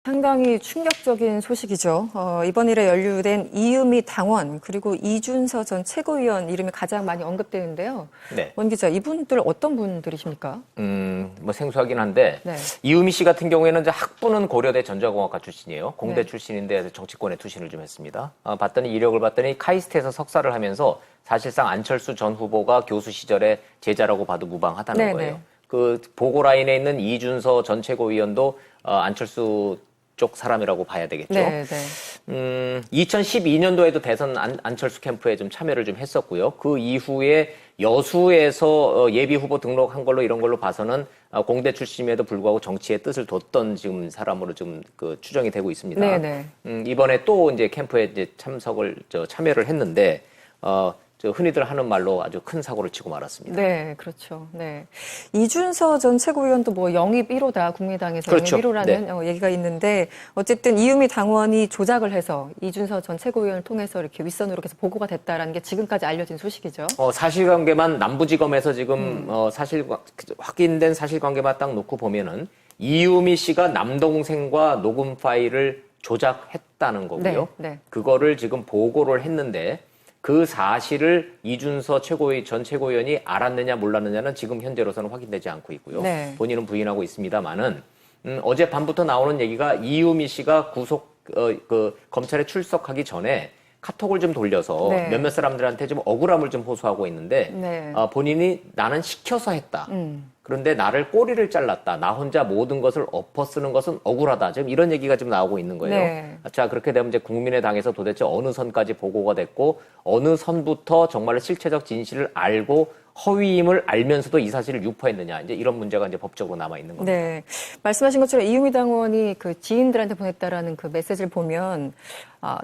상당히 충격적인 소식이죠. 이번 일에 연루된 이유미 당원 그리고 이준서 전 최고위원 이름이 가장 많이 언급되는데요. 네. 원 기자, 이분들 어떤 분들이십니까? 뭐 생소하긴 한데 네. 이유미 씨 같은 경우에는 이제 학부는 고려대 전자공학과 출신이에요. 공대 네. 출신인데 정치권에 투신을 좀 했습니다. 봤더니 이력을 봤더니 카이스트에서 석사를 하면서 사실상 안철수 전 후보가 교수 시절에 제자라고 봐도 무방하다는 네, 거예요. 네. 그 보고 라인에 있는 이준서 전 최고위원도 안철수 쪽 사람이라고 봐야 되겠죠. 네, 네. 2012년도에도 대선 안철수 캠프에 좀 참여를 좀 했었고요. 그 이후에 여수에서 예비 후보 등록한 걸로 이런 걸로 봐서는 공대 출신임에도 불구하고 정치의 뜻을 뒀던 지금 사람으로 좀 그 추정이 되고 있습니다. 네, 네. 이번에 또 이제 캠프에 이제 참여를 했는데 흔히들 하는 말로 아주 큰 사고를 치고 말았습니다. 네, 그렇죠. 네. 이준서 전 최고위원도 뭐 영입 1호다, 국민당에서 그렇죠. 영입 1호라는 네. 얘기가 있는데, 어쨌든 이유미 당원이 조작을 해서 이준서 전 최고위원을 통해서 이렇게 윗선으로 계속 보고가 됐다라는 게 지금까지 알려진 소식이죠. 사실관계만 남부지검에서 지금 확인된 사실관계만 딱 놓고 보면은 이유미 씨가 남동생과 녹음 파일을 조작했다는 거고요. 네, 네. 그거를 지금 보고를 했는데 그 사실을 이준서 전 최고위원이 알았느냐 몰랐느냐는 지금 현재로서는 확인되지 않고 있고요. 네. 본인은 부인하고 있습니다만은 어젯밤부터 나오는 얘기가 이유미 씨가 검찰에 출석하기 전에 카톡을 좀 돌려서 네. 몇몇 사람들한테 좀 억울함을 좀 호소하고 있는데 네. 본인이 나는 시켜서 했다. 그런데 나를 꼬리를 잘랐다. 나 혼자 모든 것을 엎어쓰는 것은 억울하다. 지금 이런 얘기가 지금 나오고 있는 거예요. 네. 자, 그렇게 되면 이제 국민의당에서 도대체 어느 선까지 보고가 됐고 어느 선부터 정말 실체적 진실을 알고 허위임을 알면서도 이 사실을 유포했느냐. 이제 이런 문제가 이제 법적으로 남아 있는 겁니다. 네. 말씀하신 것처럼 이유미 당원이 그 지인들한테 보냈다라는 그 메시지를 보면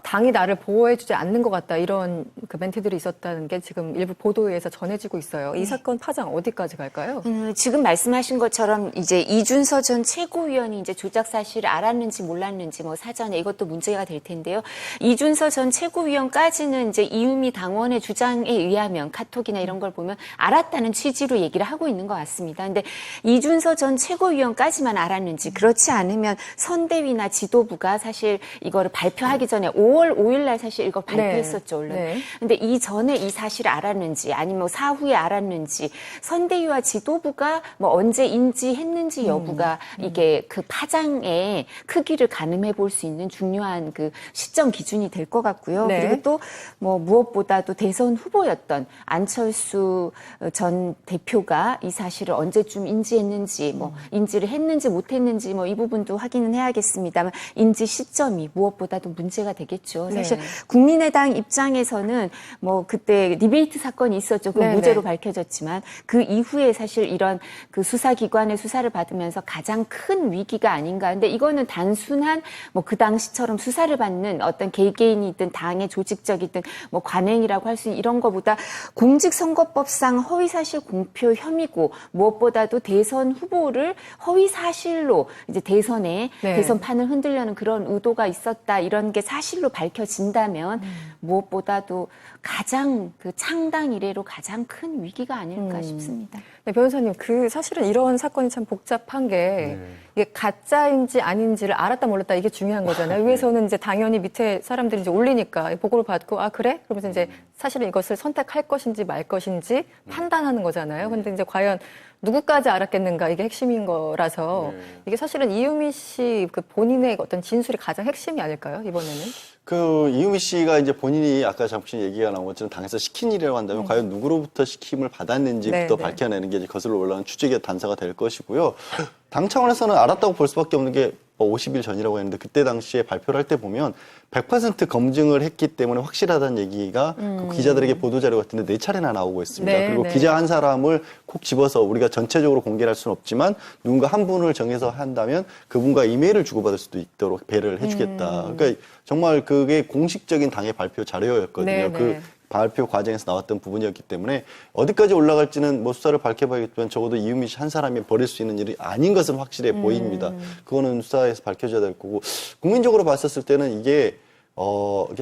당이 나를 보호해주지 않는 것 같다 이런 그 멘트들이 있었다는 게 지금 일부 보도에 의해서 전해지고 있어요. 이 사건 파장 어디까지 갈까요? 지금 말씀하신 것처럼 이제 이준서 전 최고위원이 이제 조작 사실을 알았는지 몰랐는지 뭐 사전에 이것도 문제가 될 텐데요. 이준서 전 최고위원까지는 이제 이유미 당원의 주장에 의하면 카톡이나 이런 걸 보면 알았다는 취지로 얘기를 하고 있는 것 같습니다. 근데 이준서 전 최고위원까지만 알았는지 그렇지 않으면 선대위나 지도부가 사실 이거를 발표하기 전에 5월 5일 날 사실 이걸 발표했었죠, 언론. 네. 근데 이전에 이 사실을 알았는지 아니면 뭐 사후에 알았는지 선대위와 지도부가 뭐 언제 인지했는지 여부가 이게 그 파장의 크기를 가늠해 볼 수 있는 중요한 그 시점 기준이 될 것 같고요. 네. 그리고 또 뭐 무엇보다도 대선 후보였던 안철수 전 대표가 이 사실을 언제쯤 인지했는지 뭐 인지를 했는지 못했는지 뭐 이 부분도 확인은 해야겠습니다만 인지 시점이 무엇보다도 문제가 되겠죠. 사실 네. 국민의당 입장에서는 뭐 그때 디베이트 사건이 있었죠. 그 네, 무죄로 네. 밝혀졌지만 그 이후에 사실 이런 그 수사기관의 수사를 받으면서 가장 큰 위기가 아닌가. 근데 이거는 단순한 뭐 그 당시처럼 수사를 받는 어떤 개개인이든 당의 조직적이든 뭐 관행이라고 할 수 있는 이런 거보다 공직선거법상 허위사실 공표 혐의고 무엇보다도 대선 후보를 허위사실로 이제 대선에 네. 대선판을 흔들려는 그런 의도가 있었다 이런 게 사실로 밝혀진다면 무엇보다도 가장 그 창당 이래로 가장 큰 위기가 아닐까 싶습니다. 네, 변호사님, 사실은 이런 사건이 참 복잡한 게 이게 가짜인지 아닌지를 알았다 몰랐다 이게 중요한 거잖아요. 위에서는 이제 당연히 밑에 사람들이 이제 올리니까 보고를 받고 그래? 그러면서 이제 사실은 이것을 선택할 것인지 말 것인지 판단하는 거잖아요. 근데 이제 과연 누구까지 알았겠는가 이게 핵심인 거라서 이게 사실은 이유미 씨 그 본인의 어떤 진술이 가장 핵심이 아닐까요? 이번에는? 이유미 씨가 이제 본인이 아까 잠시 얘기가 나온 것처럼 당에서 시킨 일이라고 한다면 과연 누구로부터 시킴을 받았는지부터 네. 밝혀내는 게 이제 거슬러 올라오는 추적의 단서가 될 것이고요. 당 차원에서는 알았다고 볼 수밖에 없는 게 50일 전이라고 했는데 그때 당시에 발표를 할 때 보면 100% 검증을 했기 때문에 확실하다는 얘기가 그 기자들에게 보도자료 같은데 4차례나 나오고 있습니다. 네, 그리고 네. 기자 한 사람을 콕 집어서 우리가 전체적으로 공개할 수는 없지만 누군가 한 분을 정해서 한다면 그분과 이메일을 주고받을 수도 있도록 배려를 해주겠다. 그러니까 정말 그게 공식적인 당의 발표 자료였거든요. 네, 네. 그 발표 과정에서 나왔던 부분이었기 때문에 어디까지 올라갈지는 뭐 수사를 밝혀봐야겠지만 적어도 이유미 씨 한 사람이 벌일 수 있는 일이 아닌 것은 확실해 보입니다. 그거는 수사에서 밝혀져야 될 거고 국민적으로 봤었을 때는 이게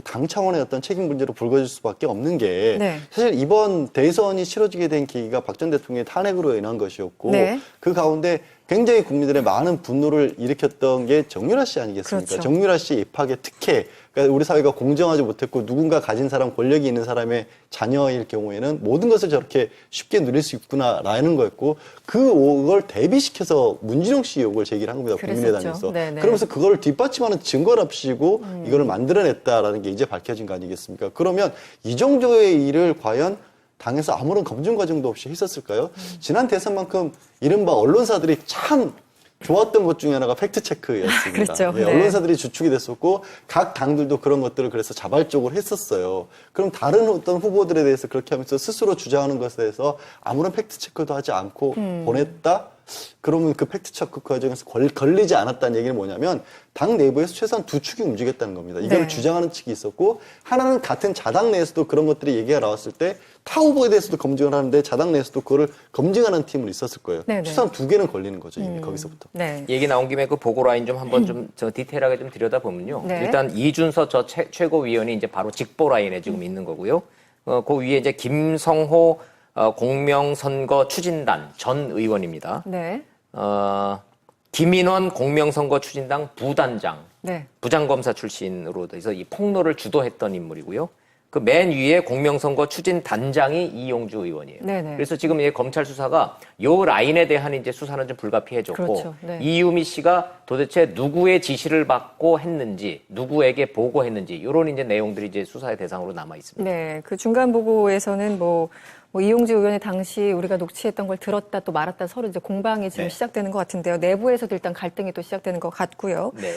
당 차원의 어떤 책임 문제로 불거질 수밖에 없는 게 네. 사실 이번 대선이 치러지게 된 계기가 박 전 대통령의 탄핵으로 인한 것이었고 네. 그 가운데 굉장히 국민들의 많은 분노를 일으켰던 게 정유라 씨 아니겠습니까? 그렇죠. 정유라 씨 입학의 특혜, 그러니까 우리 사회가 공정하지 못했고 누군가 가진 사람, 권력이 있는 사람의 자녀일 경우에는 모든 것을 저렇게 쉽게 누릴 수 있구나라는 거였고 그걸 대비시켜서 문진영 씨 의혹을 제기를 한 겁니다. 그랬었죠. 국민의당에서. 네네. 그러면서 그걸 뒷받침하는 증거랍시고 이거를 만들어냈다라는 게 이제 밝혀진 거 아니겠습니까? 그러면 이 정도의 일을 과연 당에서 아무런 검증 과정도 없이 했었을까요? 지난 대선만큼 이른바 언론사들이 참 좋았던 것 중에 하나가 팩트체크였습니다. 그렇죠. 예, 네. 언론사들이 주축이 됐었고 각 당들도 그런 것들을 그래서 자발적으로 했었어요. 그럼 다른 어떤 후보들에 대해서 그렇게 하면서 스스로 주장하는 것에 대해서 아무런 팩트체크도 하지 않고 보냈다? 그러면 그 팩트체크 과정에서 걸리지 않았다는 얘기는 뭐냐면 당 내부에서 최소한 두 축이 움직였다는 겁니다. 이걸 네. 주장하는 측이 있었고 하나는 같은 자당 내에서도 그런 것들이 얘기가 나왔을 때 타 후보에 대해서도 검증을 하는데 자당 내에서도 그거를 검증하는 팀은 있었을 거예요. 네네. 최소한 두 개는 걸리는 거죠. 이미 거기서부터. 네. 얘기 나온 김에 그 보고 라인 좀 한번 좀 저 디테일하게 좀 들여다보면요. 네. 일단 이준서 저 최고위원이 이제 바로 직보 라인에 지금 있는 거고요. 그 위에 이제 김성호 공명선거 추진단 전 의원입니다. 네. 김인원 공명선거 추진당 부단장, 네. 부장검사 출신으로 돼서 이 폭로를 주도했던 인물이고요. 그 맨 위에 공명선거 추진단장이 이용주 의원이에요. 네네. 그래서 지금 이제 검찰 수사가 요 라인에 대한 이제 수사는 좀 불가피해졌고 그렇죠. 네. 이유미 씨가 도대체 누구의 지시를 받고 했는지, 누구에게 보고했는지 이런 이제 내용들이 이제 수사의 대상으로 남아 있습니다. 네, 그 중간 보고에서는 뭐 이용주 의원이 당시 우리가 녹취했던 걸 들었다 또 말았다 서로 이제 공방이 지금 네. 시작되는 것 같은데요. 내부에서도 일단 갈등이 또 시작되는 것 같고요. 네.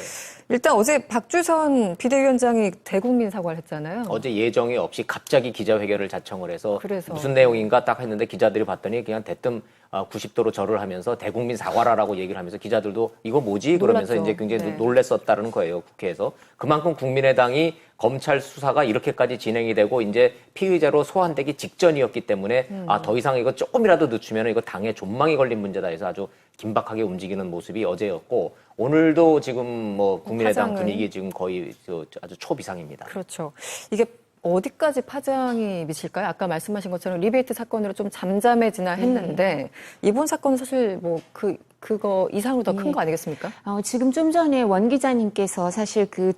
일단 어제 박주선 비대위원장이 대국민 사과를 했잖아요. 어제 예정이 없이 갑자기 기자회견을 자청을 해서 그래서. 무슨 내용인가 딱 했는데 기자들이 봤더니 그냥 대뜸 90도로 절을 하면서 대국민 사과라라고 얘기를 하면서 기자들도 이거 뭐지? 그러면서 놀랐죠. 이제 굉장히 네. 놀랬었다는 거예요, 국회에서. 그만큼 국민의당이 검찰 수사가 이렇게까지 진행이 되고 이제 피의자로 소환되기 직전이었기 때문에 더 이상 이거 조금이라도 늦추면 이거 당에 존망이 걸린 문제다 해서 아주 긴박하게 움직이는 모습이 어제였고 오늘도 지금 뭐 국민의당 파장은- 분위기 지금 거의 아주 초비상입니다. 그렇죠. 이게 어디까지 파장이 미칠까요? 아까 말씀하신 것처럼 리베이트 사건으로 좀 잠잠해지나 했는데 이번 사건은 사실 뭐 그거 이상으로 더 큰 거 아니겠습니까? 지금 좀 전에 원 기자님께서 사실 그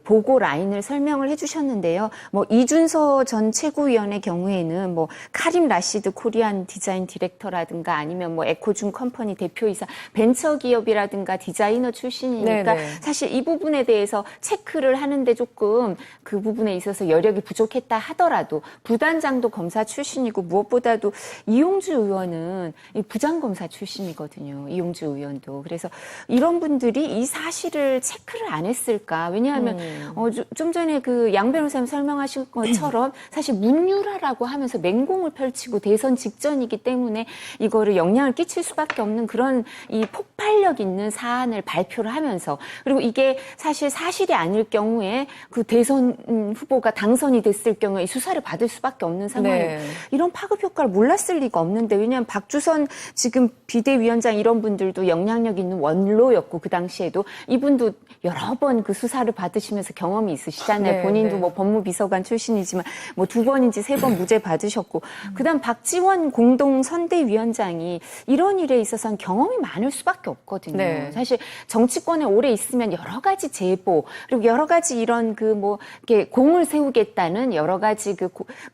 보고 라인을 설명을 해주셨는데요. 뭐 이준서 전 최고위원의 경우에는 뭐 카림 라시드 코리안 디자인 디렉터라든가 아니면 뭐 에코준 컴퍼니 대표이사 벤처 기업이라든가 디자이너 출신이니까 네네. 사실 이 부분에 대해서 체크를 하는데 조금 그 부분에 있어서 여력이 부족했다 하더라도 부단장도 검사 출신이고 무엇보다도 이용주 의원은 부장검사 출신이거든요. 이용주 의원도. 그래서 이런 분들이 이 사실을 체크를 안 했을까. 왜냐하면 좀 전에 그 양 변호사님 설명하신 것처럼 사실 문유라라고 하면서 맹공을 펼치고 대선 직전이기 때문에 이거를 영향을 끼칠 수밖에 없는 그런 이 폭발력 있는 사안을 발표를 하면서 그리고 이게 사실이 아닐 경우에 그 대선 후보가 당선이 됐을 경우에 이 수사를 받을 수밖에 없는 상황에 네. 이런 파급 효과를 몰랐을 리가 없는데 왜냐하면 박주선 지금 비대위원장 이런 분들도 영향력 있는 원로였고 그 당시에도 이분도 여러 번 그 수사를 받으시면서 경험이 있으시잖아요. 네, 본인도 네. 뭐 법무비서관 출신이지만 뭐 2번인지 3번 무죄 받으셨고 그다음 박지원 공동선대위원장이 이런 일에 있어서는 경험이 많을 수밖에 없거든요. 네. 사실 정치권에 오래 있으면 여러 가지 제보 그리고 여러 가지 이런 그 뭐 이렇게 공을 세우겠다는 여러 가지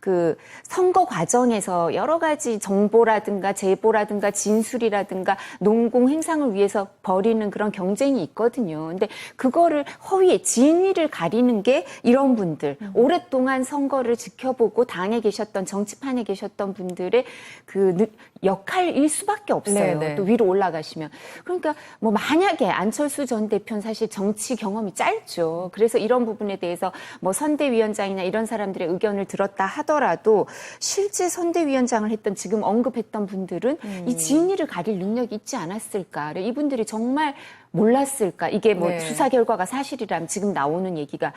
그 선거 과정에서 여러 가지 정보라든가 제보라든가 진술이라든가 농공 행상을 위해서 벌이는 그런 경쟁이 있거든요. 근데 그거를 허위에 진위를 가리는 게 이런 분들 오랫동안 선거를 지켜보고 당에 계셨던 정치판에 계셨던 분들의 그 역할일 수밖에 없어요. 네, 네. 또 위로 올라가시면. 그러니까 뭐 만약에 안철수 전 대표는 사실 정치 경험이 짧죠. 그래서 이런 부분에 대해서 뭐 선대위원장이나 이런 사람들의 의견을 들었다 하더라도 실제 선대위원장을 했던 지금 언급했던 분들은 이 진위를 가릴 능력이 있지 않았을까. 이분들이 정말 몰랐을까. 이게 뭐 네. 수사 결과가 사실이라면 지금 나오는 얘기가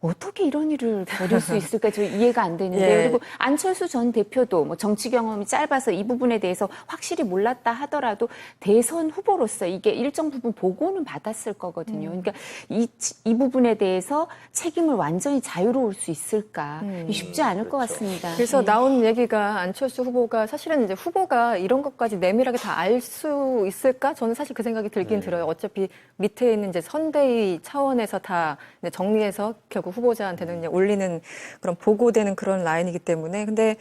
어떻게 이런 일을 벌일 수 있을까 저 이해가 안 되는데요. 예. 그리고 안철수 전 대표도 뭐 정치 경험이 짧아서 이 부분에 대해서 확실히 몰랐다 하더라도 대선 후보로서 이게 일정 부분 보고는 받았을 거거든요. 그러니까 이 부분에 대해서 책임을 완전히 자유로울 수 있을까 쉽지 않을 것 같습니다. 그래서 예. 나온 얘기가 안철수 후보가 사실은 이제 후보가 이런 것까지 내밀하게 다 알 수 있을까? 저는 사실 그 생각이 들긴 들어요. 어차피 밑에 있는 이제 선대위 차원에서 다 이제 정리해서 결국 후보자한테는 이제 올리는 그런 보고되는 그런 라인이기 때문에. 근데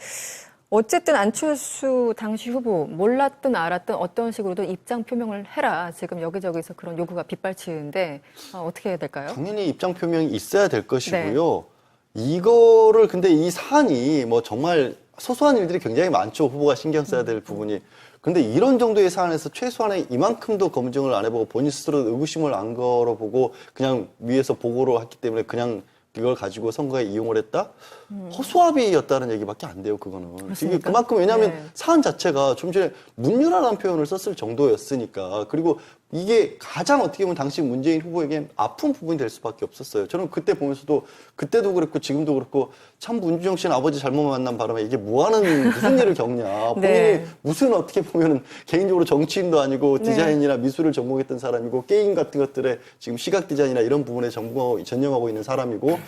어쨌든 안철수 당시 후보 몰랐든 알았든 어떤 식으로든 입장 표명을 해라. 지금 여기저기서 그런 요구가 빗발치는데 어떻게 해야 될까요? 당연히 입장 표명이 있어야 될 것이고요. 이거를 근데 이 사안이 뭐 정말 소소한 일들이 굉장히 많죠. 후보가 신경 써야 될 부분이. 근데 이런 정도의 사안에서 최소한의 이만큼도 검증을 안 해보고 본인 스스로 의구심을 안 걸어보고 그냥 위에서 보고를 했기 때문에 그냥 이걸 가지고 선거에 이용을 했다? 허수아비였다는 얘기밖에 안 돼요, 그거는. 이게 그만큼, 왜냐하면 사안 자체가 좀 전에 문유라라는 표현을 썼을 정도였으니까. 그리고 이게 가장 어떻게 보면 당시 문재인 후보에겐 아픈 부분이 될 수밖에 없었어요. 저는 그때 보면서도, 그때도 그랬고 지금도 그렇고, 참 문주영 씨는 아버지 잘못 만난 바람에 이게 무슨 일을 겪냐. 본인이 무슨 어떻게 보면은 개인적으로 정치인도 아니고 디자인이나 미술을 전공했던 사람이고, 게임 같은 것들에 지금 시각 디자인이나 이런 부분에 전념하고 있는 사람이고,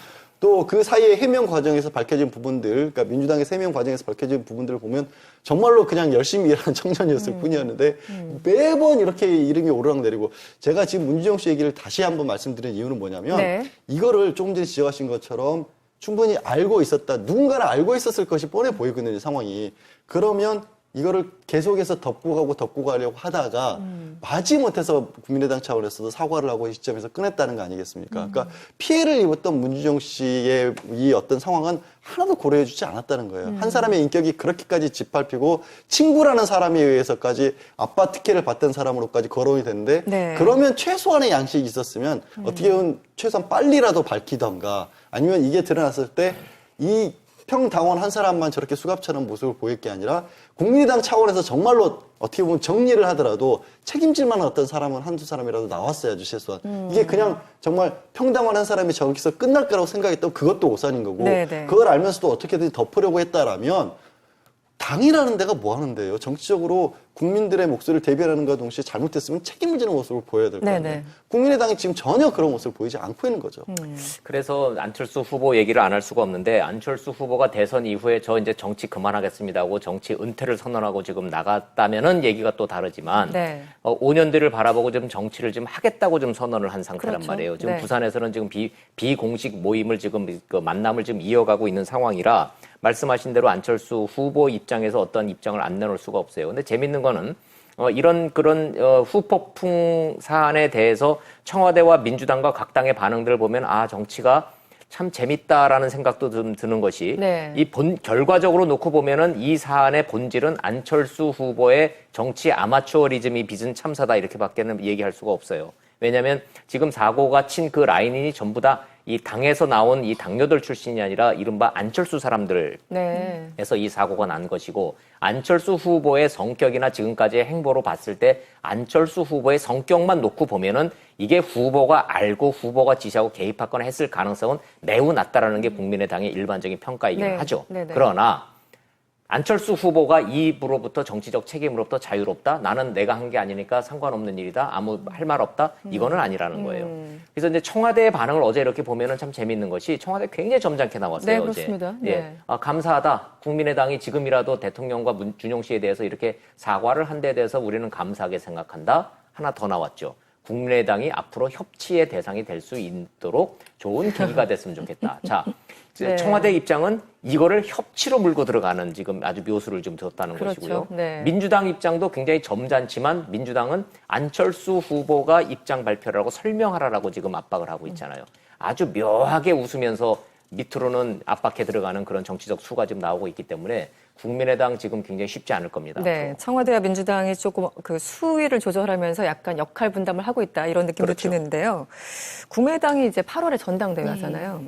또 그 사이에 해명 과정에서 밝혀진 부분들, 그러니까 민주당의 해명 과정에서 밝혀진 부분들을 보면 정말로 그냥 열심히 일하는 청년이었을 뿐이었는데 매번 이렇게 이름이 오르락내리고, 제가 지금 문주영 씨 얘기를 다시 한번 말씀드린 이유는 뭐냐면 이거를 조금 전에 지적하신 것처럼 충분히 알고 있었다, 누군가는 알고 있었을 것이 뻔해 보이거든요, 상황이. 그러면 이거를 계속해서 덮고 가려고 하다가 마지못해서 국민의당 차원에서도 사과를 하고 이 시점에서 꺼냈다는 거 아니겠습니까? 그러니까 피해를 입었던 문주정 씨의 이 어떤 상황은 하나도 고려해주지 않았다는 거예요. 한 사람의 인격이 그렇게까지 짓밟히고 친구라는 사람에 의해서까지 아빠 특혜를 받던 사람으로까지 거론이 됐는데 그러면 최소한의 양식이 있었으면 어떻게 보면 최소한 빨리라도 밝히던가, 아니면 이게 드러났을 때 이 평당원 한 사람만 저렇게 수갑차는 모습을 보일 게 아니라 국민의당 차원에서 정말로 어떻게 보면 정리를 하더라도 책임질 만한 어떤 사람은 한두 사람이라도 나왔어야죠, 최소한. 이게 그냥 정말 평당원 한 사람이 저기서 끝날 거라고 생각했던 그것도 오산인 거고, 그걸 알면서도 어떻게든 덮으려고 했다라면 당이라는 데가 뭐 하는데요? 정치적으로 국민들의 목소리를 대변하는 것과 동시에 잘못했으면 책임을 지는 모습을 보여야 될 거예요. 국민의당이 지금 전혀 그런 모습을 보이지 않고 있는 거죠. 그래서 안철수 후보 얘기를 안 할 수가 없는데, 안철수 후보가 대선 이후에 저 이제 정치 그만하겠습니다 하고 정치 은퇴를 선언하고 지금 나갔다면은 얘기가 또 다르지만 5년 뒤를 바라보고 좀 정치를 좀 하겠다고 좀 선언을 한 상태란 말이에요. 지금 부산에서는 지금 비공식 모임을 지금 그 만남을 지금 이어가고 있는 상황이라, 말씀하신 대로 안철수 후보 입장에서 어떤 입장을 안 내놓을 수가 없어요. 근데 재밌는 거는 이런 그런 후폭풍 사안에 대해서 청와대와 민주당과 각 당의 반응들을 보면 정치가 참 재밌다라는 생각도 좀 드는 것이, 결과적으로 놓고 보면은 이 사안의 본질은 안철수 후보의 정치 아마추어리즘이 빚은 참사다, 이렇게밖에는 얘기할 수가 없어요. 왜냐하면 지금 사고가 친 그 라인이 전부 다 이 당에서 나온 이 당뇨들 출신이 아니라 이른바 안철수 사람들에서 이 사고가 난 것이고, 안철수 후보의 성격이나 지금까지의 행보로 봤을 때 안철수 후보의 성격만 놓고 보면은 이게 후보가 알고 후보가 지시하고 개입하거나 했을 가능성은 매우 낮다라는 게 국민의당의 일반적인 평가이긴 하죠. 그러나 안철수 후보가 이부로부터 정치적 책임으로부터 자유롭다, 나는 내가 한 게 아니니까 상관없는 일이다, 아무 할 말 없다, 이거는 아니라는 거예요. 그래서 이제 청와대의 반응을 어제 이렇게 보면은 참 재밌는 것이, 청와대 굉장히 점잖게 나왔어요. 어제. 그렇습니다. 감사하다. 국민의당이 지금이라도 대통령과 문준용 씨에 대해서 이렇게 사과를 한 데 대해서 우리는 감사하게 생각한다. 하나 더 나왔죠. 국민의당이 앞으로 협치의 대상이 될 수 있도록 좋은 계기가 됐으면 좋겠다. 자, 청와대 입장은 이거를 협치로 물고 들어가는 지금 아주 묘수를 좀 뒀다는 것이고요. 민주당 입장도 굉장히 점잖지만 민주당은 안철수 후보가 입장 발표를 하고 설명하라라고 지금 압박을 하고 있잖아요. 아주 묘하게 웃으면서 밑으로는 압박해 들어가는 그런 정치적 수가 지금 나오고 있기 때문에 국민의당 지금 굉장히 쉽지 않을 겁니다. 청와대와 민주당이 조금 그 수위를 조절하면서 약간 역할 분담을 하고 있다, 이런 느낌도 드는데요. 국민의당이 이제 8월에 전당대회 하잖아요.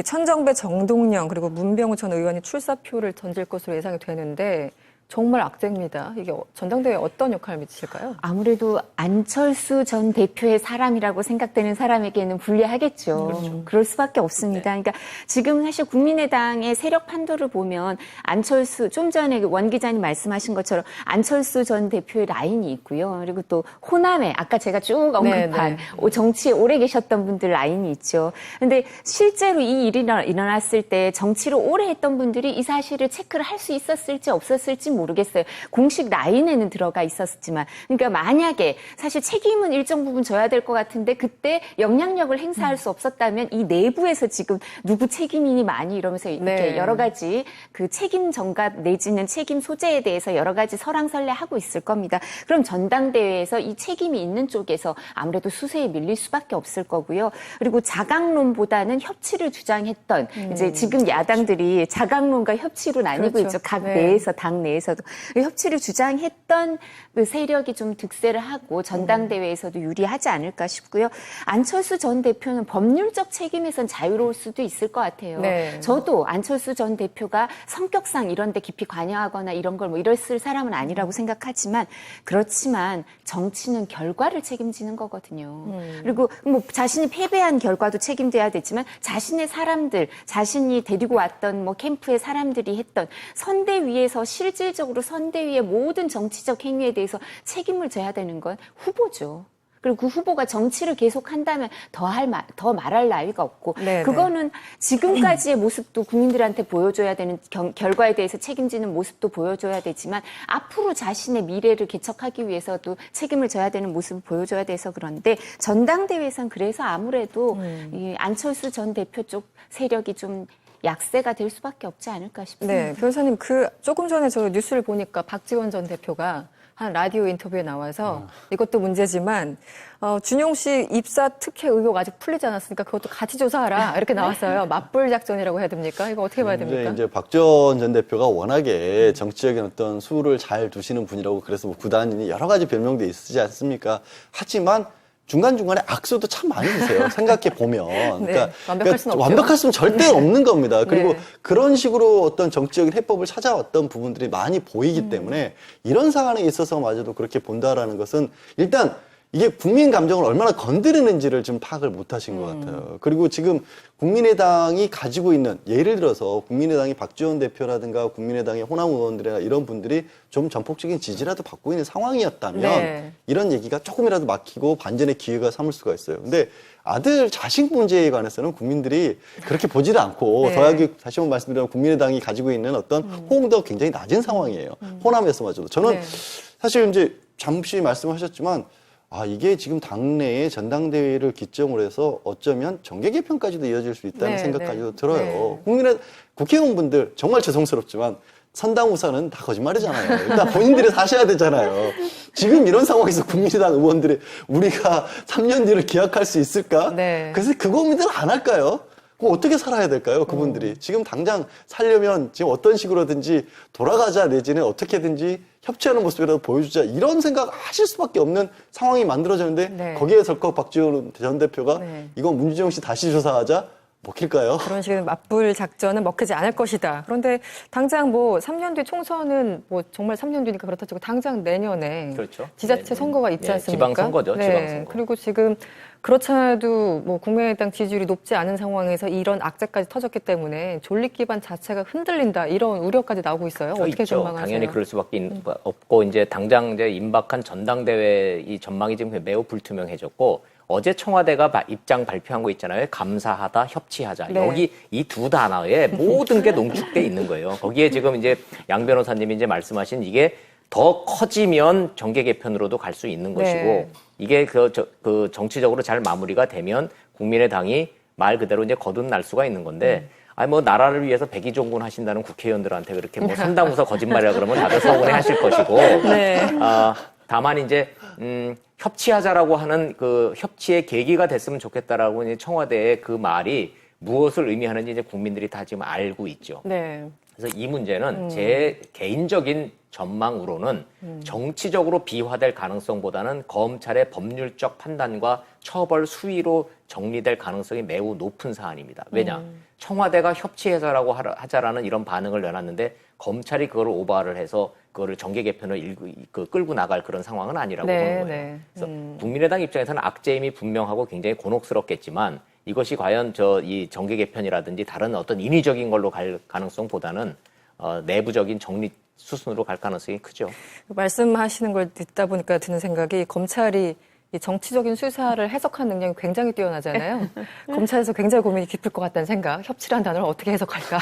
천정배, 정동영 그리고 문병우 전 의원이 출사표를 던질 것으로 예상이 되는데, 정말 악재입니다. 이게 전당대회에 어떤 역할을 미치실까요? 아무래도 안철수 전 대표의 사람이라고 생각되는 사람에게는 불리하겠죠. 그럴 수밖에 없습니다. 그러니까 지금 사실 국민의당의 세력 판도를 보면 안철수, 좀 전에 원 기자님 말씀하신 것처럼 안철수 전 대표의 라인이 있고요. 그리고 또 호남에 아까 제가 쭉 언급한 정치에 오래 계셨던 분들 라인이 있죠. 근데 실제로 이 일이 일어났을 때 정치를 오래 했던 분들이 이 사실을 체크를 할 수 있었을지 없었을지 모르겠어요. 공식 라인에는 들어가 있었지만. 그러니까 만약에 사실 책임은 일정 부분 져야 될 것 같은데 그때 영향력을 행사할 수 없었다면 이 내부에서 지금 누구 책임이니 많이 이러면서 이렇게 여러 가지 그 책임 전가 내지는 책임 소재에 대해서 여러 가지 설왕설래하고 있을 겁니다. 그럼 전당대회에서 이 책임이 있는 쪽에서 아무래도 수세에 밀릴 수밖에 없을 거고요. 그리고 자강론보다는 협치를 주장했던 이제 지금 야당들이 자강론과 협치로 나뉘고 있죠. 각 내에서 당 내에서도 협치를 주장했던 그 세력이 좀 득세를 하고 전당대회에서도 유리하지 않을까 싶고요. 안철수 전 대표는 법률적 책임에선 자유로울 수도 있을 것 같아요. 저도 안철수 전 대표가 성격상 이런 데 깊이 관여하거나 이런 걸 뭐 이랬을 사람은 아니라고 생각하지만 그렇지만 정치는 결과를 책임지는 거거든요. 그리고 뭐 자신이 패배한 결과도 책임져야 되지만 자신의 사람들, 자신이 데리고 왔던 뭐 캠프의 사람들이 했던 선대위에서 실질적으로 선대위의 모든 정치적 행위에 대해서 책임을 져야 되는 건 후보죠. 그리고 그 후보가 정치를 계속한다면 더 말할 나위가 없고 그거는 지금까지의 모습도 국민들한테 보여줘야 되는 결과에 대해서 책임지는 모습도 보여줘야 되지만 앞으로 자신의 미래를 개척하기 위해서도 책임을 져야 되는 모습을 보여줘야 돼서 그런데 전당대회에선 그래서 아무래도 이 안철수 전 대표 쪽 세력이 좀 약세가 될 수밖에 없지 않을까 싶습니다. 네, 변호사님 조금 전에 저 뉴스를 보니까 박지원 전 대표가 한 라디오 인터뷰에 나와서 이것도 문제지만 준용 씨 입사 특혜 의혹 아직 풀리지 않았으니까 그것도 같이 조사하라 이렇게 나왔어요. 맞불 작전이라고 해야 됩니까? 이거 어떻게 봐야 됩니까? 이제 박지원 전 대표가 워낙에 정치적인 어떤 수를 잘 두시는 분이라고 그래서 뭐 구단이니 여러 가지 별명도 있으지 않습니까? 하지만 중간중간에 악수도 참 많이 드세요. 생각해 보면. 그러니까, 완벽할 수는 없죠. 완벽할 수는 절대 없는 겁니다. 그리고 그런 식으로 어떤 정치적인 해법을 찾아왔던 부분들이 많이 보이기 때문에 이런 상황에 있어서마저도 그렇게 본다라는 것은 일단 이게 국민 감정을 얼마나 건드리는지를 좀 파악을 못 하신 것 같아요. 그리고 지금 국민의당이 가지고 있는, 예를 들어서 국민의당이 박지원 대표라든가 국민의당의 호남 의원들이나 이런 분들이 좀 전폭적인 지지라도 받고 있는 상황이었다면 이런 얘기가 조금이라도 막히고 반전의 기회가 삼을 수가 있어요. 근데 아들 자식 문제에 관해서는 국민들이 그렇게 보지를 않고 더하기 다시 한번 말씀드리면 국민의당이 가지고 있는 어떤 호응도가 굉장히 낮은 상황이에요. 호남에서마저도. 저는 사실 이제 잠시 말씀하셨지만 이게 지금 당내에 전당대회를 기점으로 해서 어쩌면 정계 개편까지도 이어질 수 있다는 생각까지도 들어요. 국회의원분들 정말 죄송스럽지만 선당우사는 다 거짓말이잖아요. 일단 본인들이 사셔야 되잖아요. 지금 이런 상황에서 국민의당 의원들이 우리가 3년 뒤를 기약할 수 있을까? 그래서 그 고민들 안 할까요? 그럼 어떻게 살아야 될까요? 그분들이. 지금 당장 살려면 지금 어떤 식으로든지 돌아가자 내지는 어떻게든지 협치하는 모습이라도 보여주자 이런 생각 하실 수밖에 없는 상황이 만들어졌는데 거기에 덜컥 박지원 전 대표가 이건 문주정 씨 다시 조사하자 먹힐까요? 그런 식의 맞불 작전은 먹히지 않을 것이다. 그런데 당장 뭐 3년 뒤 총선은 뭐 정말 3년 뒤니까 그렇다 치고 당장 내년에 지자체 선거가 있지 않습니까? 지방선거죠. 지방선거. 그리고 지금 그렇잖아도 뭐 국민의당 지지율이 높지 않은 상황에서 이런 악재까지 터졌기 때문에 존립 기반 자체가 흔들린다 이런 우려까지 나오고 있어요. 어떻게 있죠. 전망하세요? 당연히 그럴 수밖에 없고 이제 당장 이제 임박한 전당대회 이 전망이 지금 매우 불투명해졌고 어제 청와대가 입장 발표한 거 있잖아요. 감사하다, 협치하자. 여기 이 두 단어에 모든 게 농축돼 있는 거예요. 거기에 지금 이제 양 변호사님이 이제 말씀하신 이게 더 커지면 정계 개편으로도 갈 수 있는 것이고 이게 그 정치적으로 잘 마무리가 되면 국민의당이 말 그대로 이제 거듭날 수가 있는 건데 뭐 나라를 위해서 백의종군 하신다는 국회의원들한테 그렇게 뭐 선당우사 거짓말이라 그러면 다들 서운해 하실 것이고 다만 이제 협치하자라고 하는 그 협치의 계기가 됐으면 좋겠다라고 이제 청와대의 그 말이 무엇을 의미하는지 이제 국민들이 다 지금 알고 있죠. 그래서 이 문제는 제 개인적인 전망으로는 정치적으로 비화될 가능성보다는 검찰의 법률적 판단과 처벌 수위로 정리될 가능성이 매우 높은 사안입니다. 왜냐? 청와대가 협치해서라고 하자라는 이런 반응을 내놨는데 검찰이 그걸 오버를 해서 그거를 정계 개편을 끌고 나갈 그런 상황은 아니라고 보는 거예요. 그래서 국민의당 입장에서는 악재임이 분명하고 굉장히 곤혹스럽겠지만 이것이 과연 이 정계 개편이라든지 다른 어떤 인위적인 걸로 갈 가능성보다는 내부적인 정리 수순으로 갈 가능성이 크죠. 말씀하시는 걸 듣다 보니까 드는 생각이 검찰이 이 정치적인 수사를 해석하는 능력이 굉장히 뛰어나잖아요. 검찰에서 굉장히 고민이 깊을 것 같다는 생각. 협치라는 단어를 어떻게 해석할까?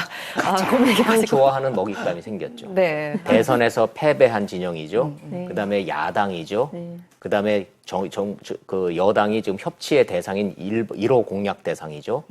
고민이 가장 깊어지고. 좋아하는 먹잇감이 생겼죠. 네. 대선에서 패배한 진영이죠. 그다음에 야당이죠. 그다음에 그 여당이 지금 협치의 대상인 1호 공약 대상이죠.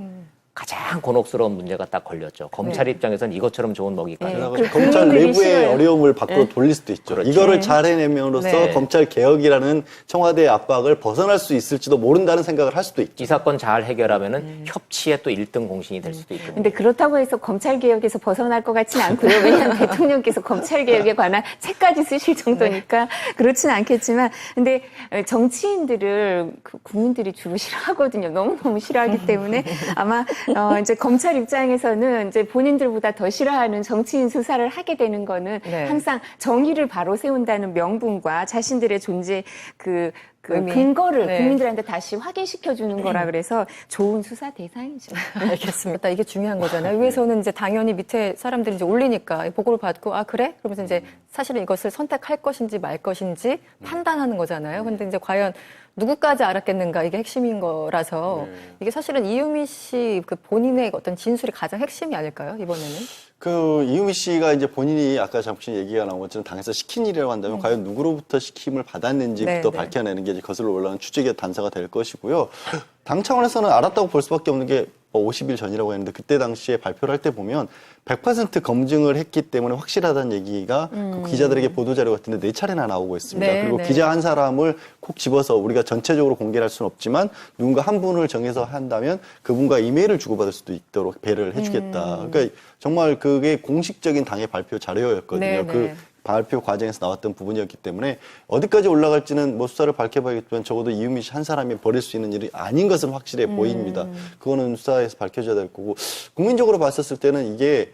가장 곤혹스러운 문제가 딱 걸렸죠. 검찰 입장에서는 이것처럼 좋은 먹잇감이에요. 그래서 검찰 내부의 싫어요. 어려움을 밖으로 돌릴 수도 있죠. 그렇죠. 이거를 잘 해내면으로써 네. 검찰 개혁이라는 청와대의 압박을 벗어날 수 있을지도 모른다는 생각을 할 수도 있죠. 이 사건 잘 해결하면은 협치의 또 1등 공신이 될 수도 있거든요. 근데 그렇다고 해서 검찰개혁에서 벗어날 것 같지는 않고요. 왜냐하면 대통령께서 검찰개혁에 관한 책까지 쓰실 정도니까 그렇지는 않겠지만, 근데 정치인들을 국민들이 주로 싫어하거든요. 너무너무 싫어하기 때문에 아마 이제 검찰 입장에서는 이제 본인들보다 더 싫어하는 정치인 수사를 하게 되는 거는 네. 항상 정의를 바로 세운다는 명분과 자신들의 존재 그 의미. 근거를 네. 국민들한테 다시 확인시켜 주는 거라 그래서 좋은 수사 대상이죠. 알겠습니다. 이게 중요한 거잖아요. 위에서는 이제 당연히 밑에 사람들이 이제 올리니까 보고를 받고 그래? 그러면서 이제 사실은 이것을 선택할 것인지 말 것인지 판단하는 거잖아요. 근데 이제 과연 누구까지 알았겠는가 이게 핵심인 거라서 이게 사실은 이유미 씨 그 본인의 어떤 진술이 가장 핵심이 아닐까요? 이번에는? 그 이유미 씨가 이제 본인이 아까 잠시 얘기가 나온 것처럼 당에서 시킨 일이라고 한다면 과연 누구로부터 시킴을 받았는지부터 네. 밝혀내는 게 이제 거슬러 올라오는 추적의 단서가 될 것이고요. 당 차원에서는 알았다고 볼 수밖에 없는 게 50일 전이라고 했는데 그때 당시에 발표를 할 때 보면 100% 검증을 했기 때문에 확실하다는 얘기가 그 기자들에게 보도자료 같은데 4차례나 나오고 있습니다. 네, 그리고 네. 기자 한 사람을 콕 집어서 우리가 전체적으로 공개할 수는 없지만 누군가 한 분을 정해서 한다면 그분과 이메일을 주고받을 수도 있도록 배려를 해주겠다. 그러니까 정말 그게 공식적인 당의 발표 자료였거든요. 네, 네. 그 발표 과정에서 나왔던 부분이었기 때문에 어디까지 올라갈지는 뭐 수사를 밝혀봐야겠지만 적어도 이유미 씨 한 사람이 벌일 수 있는 일이 아닌 것은 확실해 보입니다. 그거는 수사에서 밝혀져야 될 거고 국민적으로 봤었을 때는 이게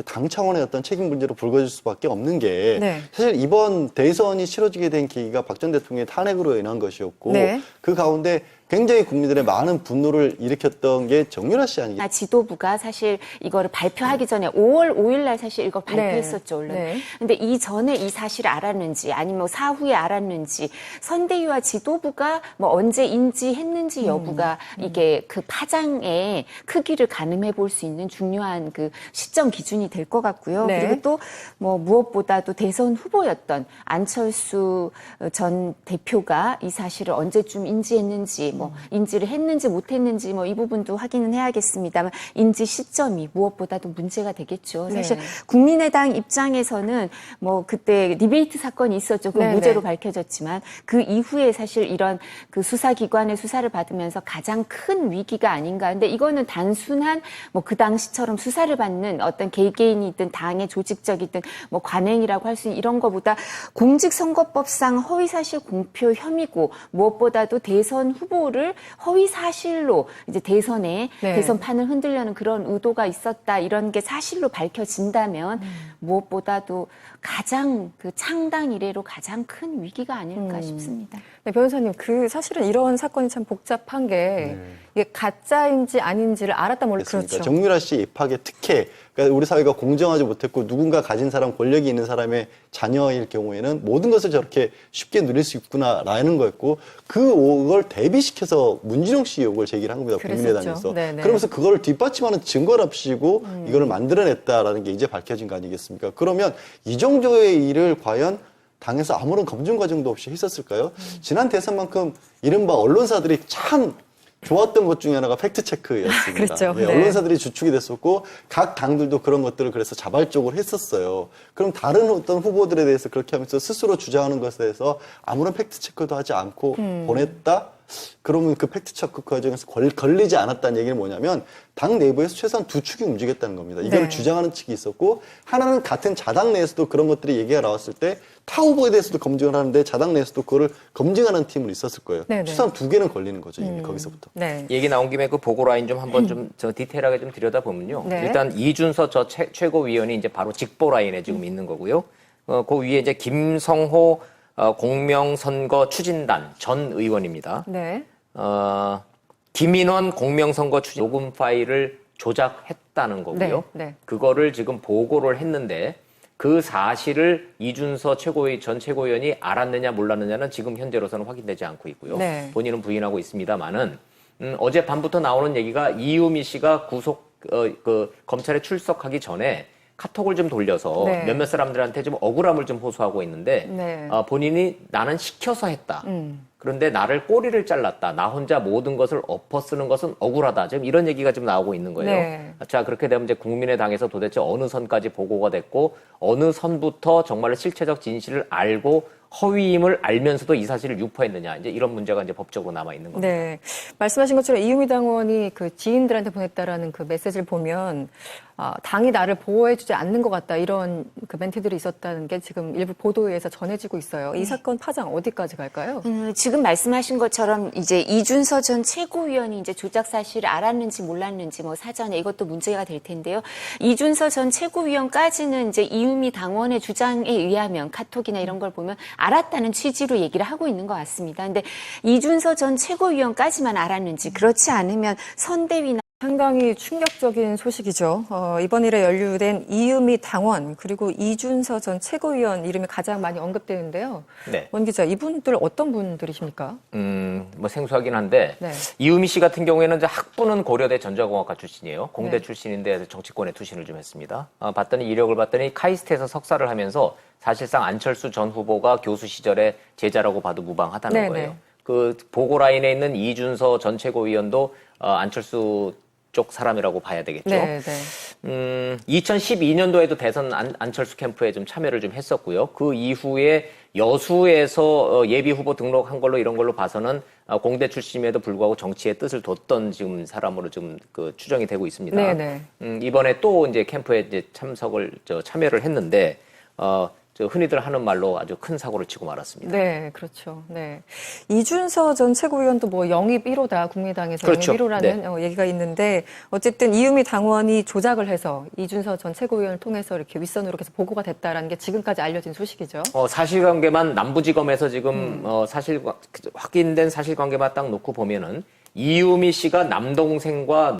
당 차원의 어떤 책임 문제로 불거질 수밖에 없는 게 네. 사실 이번 대선이 치러지게 된 계기가 박 전 대통령의 탄핵으로 인한 것이었고 네. 그 가운데 굉장히 국민들의 많은 분노를 일으켰던 게 정유라 씨 아니겠습니까? 지도부가 사실 이거를 발표하기 전에 5월 5일 날 사실 이걸 발표했었죠, 언론. 네. 근데 이전에 이 사실을 알았는지 아니면 뭐 사후에 알았는지 선대위와 지도부가 뭐 언제 인지했는지 여부가 이게 그 파장의 크기를 가늠해 볼 수 있는 중요한 그 시점 기준이 될 것 같고요. 네. 그리고 또 뭐 무엇보다도 대선 후보였던 안철수 전 대표가 이 사실을 언제쯤 인지했는지 뭐 인지를 했는지 못했는지 뭐 이 부분도 확인은 해야겠습니다만 인지 시점이 무엇보다도 문제가 되겠죠. 사실 네. 국민의당 입장에서는 뭐 그때 디베이트 사건이 있었죠. 그 네, 무죄로 네. 밝혀졌지만 그 이후에 사실 이런 그 수사기관의 수사를 받으면서 가장 큰 위기가 아닌가. 근데 이거는 단순한 뭐 그 당시처럼 수사를 받는 어떤 개개인이든 당의 조직적이든 뭐 관행이라고 할 수 있는 이런 거보다 공직선거법상 허위사실 공표 혐의고 무엇보다도 대선 후보를 허위사실로 이제 대선에 네. 대선판을 흔들려는 그런 의도가 있었다 이런 게 사실로 밝혀진다면 무엇보다도 가장 그 창당 이래로 가장 큰 위기가 아닐까 싶습니다. 네, 변호사님, 사실은 이런 사건이 참 복잡한 게 이게 가짜인지 아닌지를 알았다 몰라 그렇습니까? 그렇죠. 정유라 씨 입학의 특혜, 그러니까 우리 사회가 공정하지 못했고 누군가 가진 사람, 권력이 있는 사람의 자녀일 경우에는 모든 것을 저렇게 쉽게 누릴 수 있구나라는 거였고 그걸 대비시켜서 문진영 씨 의혹을 제기를 한 겁니다. 그랬었죠. 국민의당에서. 네네. 그러면서 그걸 뒷받침하는 증거랍시고 이걸 만들어냈다라는 게 이제 밝혀진 거 아니겠습니까? 그러면 이 정도의 일을 과연 당에서 아무런 검증 과정도 없이 했었을까요? 지난 대선만큼 이른바 언론사들이 참 좋았던 것 중에 하나가 팩트체크였습니다. 그렇죠. 예, 네. 언론사들이 주축이 됐었고 각 당들도 그런 것들을 그래서 자발적으로 했었어요. 그럼 다른 어떤 후보들에 대해서 그렇게 하면서 스스로 주장하는 것에 대해서 아무런 팩트체크도 하지 않고 보냈다? 그러면 그 팩트체크 과정에서 걸리지 않았다는 얘기는 뭐냐면 당 내부에서 최소한 두 축이 움직였다는 겁니다. 이걸 네. 주장하는 측이 있었고 하나는 같은 자당 내에서도 그런 것들이 얘기가 나왔을 때 타 후보에 대해서도 검증을 하는데 자당 내에서도 그거를 검증하는 팀은 있었을 거예요. 네네. 최소한 두 개는 걸리는 거죠. 이미 거기서부터. 네. 얘기 나온 김에 그 보고 라인 좀 한번 좀 저 디테일하게 좀 들여다보면요. 네. 일단 이준서 저 최고위원이 이제 바로 직보 라인에 지금 있는 거고요. 그 위에 이제 김성호 공명선거 추진단 전 의원입니다. 네. 김인원 공명선거 추진 녹음 파일을 조작했다는 거고요. 네, 네. 그거를 지금 보고를 했는데 그 사실을 이준서 전 최고위원이 알았느냐 몰랐느냐는 지금 현재로서는 확인되지 않고 있고요. 네. 본인은 부인하고 있습니다만은 어젯밤부터 나오는 얘기가 이유미 씨가 검찰에 출석하기 전에 카톡을 좀 돌려서 네. 몇몇 사람들한테 좀 억울함을 좀 호소하고 있는데 네. 본인이 나는 시켜서 했다. 그런데 나를 꼬리를 잘랐다. 나 혼자 모든 것을 엎어쓰는 것은 억울하다. 지금 이런 얘기가 좀 나오고 있는 거예요. 네. 자, 그렇게 되면 이제 국민의당에서 도대체 어느 선까지 보고가 됐고 어느 선부터 정말 실체적 진실을 알고 허위임을 알면서도 이 사실을 유포했느냐. 이제 이런 문제가 이제 법적으로 남아 있는 겁니다. 네. 말씀하신 것처럼 이유미 당원이 그 지인들한테 보냈다라는 그 메시지를 보면 당이 나를 보호해주지 않는 것 같다. 이런 그 멘트들이 있었다는 게 지금 일부 보도에서 전해지고 있어요. 이 사건 파장 어디까지 갈까요? 지금 말씀하신 것처럼 이제 이준서 전 최고위원이 이제 조작 사실을 알았는지 몰랐는지 뭐 사전에 이것도 문제가 될 텐데요. 이준서 전 최고위원까지는 이제 이유미 당원의 주장에 의하면 카톡이나 이런 걸 보면 알았다는 취지로 얘기를 하고 있는 것 같습니다. 근데 이준서 전 최고위원까지만 알았는지 그렇지 않으면 선대위나 상당히 충격적인 소식이죠. 이번 일에 연루된 이유미 당원 그리고 이준서 전 최고위원 이름이 가장 많이 언급되는데요. 네. 원 기자, 이분들 어떤 분들이십니까? 뭐 생소하긴 한데 네. 이유미 씨 같은 경우에는 이제 학부는 고려대 전자공학과 출신이에요. 공대 네. 출신인데 정치권에 투신을 좀 했습니다. 봤더니 이력을 봤더니 카이스트에서 석사를 하면서 사실상 안철수 전 후보가 교수 시절에 제자라고 봐도 무방하다는 네, 거예요. 네. 그 보고 라인에 있는 이준서 전 최고위원도 안철수 쪽 사람이라고 봐야 되겠죠. 네, 네. 2012년도에도 대선 안철수 캠프에 좀 참여를 좀 했었고요. 그 이후에 여수에서 예비 후보 등록한 걸로 이런 걸로 봐서는 공대 출신임에도 불구하고 정치의 뜻을 뒀던 지금 사람으로 좀 그 추정이 되고 있습니다. 네, 네. 이번에 또 이제 캠프에 이제 참여를 했는데 흔히들 하는 말로 아주 큰 사고를 치고 말았습니다. 네, 그렇죠. 네. 이준서 전 최고위원도 뭐 영입 1호다, 국민의당에서 그렇죠. 영입 1호라는 얘기가 있는데 어쨌든 이유미 당원이 조작을 해서 이준서 전 최고위원을 통해서 이렇게 윗선으로 계속 보고가 됐다라는 게 지금까지 알려진 소식이죠. 사실관계만 남부지검에서 지금 확인된 사실관계만 딱 놓고 보면은 이유미 씨가 남동생과